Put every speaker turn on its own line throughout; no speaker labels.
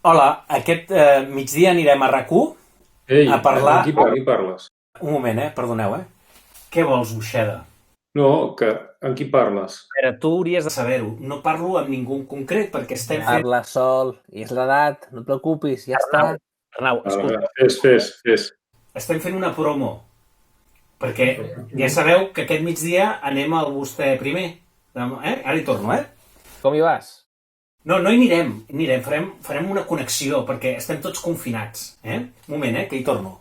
Hola, aquest migdia anirem a RAC1
Ei,
a parlar...
amb qui parles?
Un moment, perdoneu, Què vols, Buixeda?
No, amb qui parles?
A veure, tu hauries de saber-ho. No parlo amb ningú en concret perquè estem fent...
Parla sol, i és l'edat, no et preocupis, ja està.
Arnau, escolta,
Fes.
estem fent una promo perquè ja sabeu que aquest migdia anem al Vostè primer. Ara hi torno,
Com hi vas?
No, no hi anirem, farem una connexió perquè estem tots confinats. Un moment, que hi torno.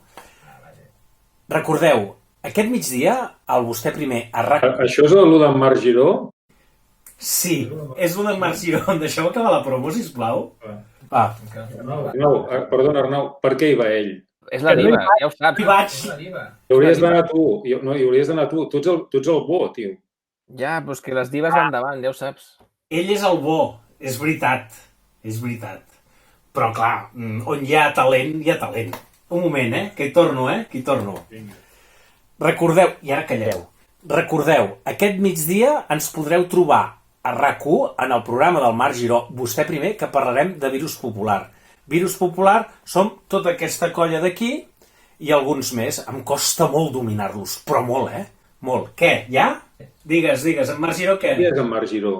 Recordeu, aquest migdia al Vostè primer a RAC...
Això és el d'en Marc Giró?
Sí, és una Marc Em deixeu acabar la promo, sisplau? Va.
Arnau, perdona, Arnau, per què hi va ell?
És la diva, ja ho saps.
Hi vaig.
Hi hauries d'anar tu. No, hi hauries d'anar tu. Tu ets el bo, tio.
Ja, però és que les dives van davant, ja ho saps.
Ell és el bo, és veritat. És veritat. Però clar, on hi ha talent, hi ha talent. Un moment, que hi torno, que hi torno. Recordeu, i ara calleu, recordeu, aquest migdia ens podreu trobar a RAC1 en el programa del Marc Giró, Vostè primer, que parlarem de virus popular. Virus popular som tota aquesta colla d'aquí i alguns més. Em costa molt dominar-los, però molt, Molt. Què, ja? Digues, en Marc Giró què?
Qui és en Marc Giró?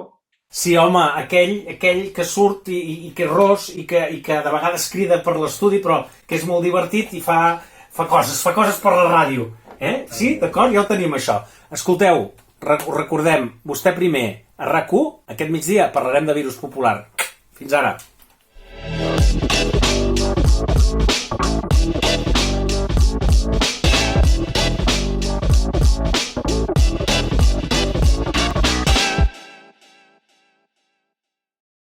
Sí, home, aquell que surt i que és ros i que de vegades crida per l'estudi, però que és molt divertit i fa coses per la ràdio. Sí, d'acord? Ja ho tenim, això. Escolteu, ho recordem, Vostè primer, a RAC1, aquest migdia parlarem de virus popular. Fins ara.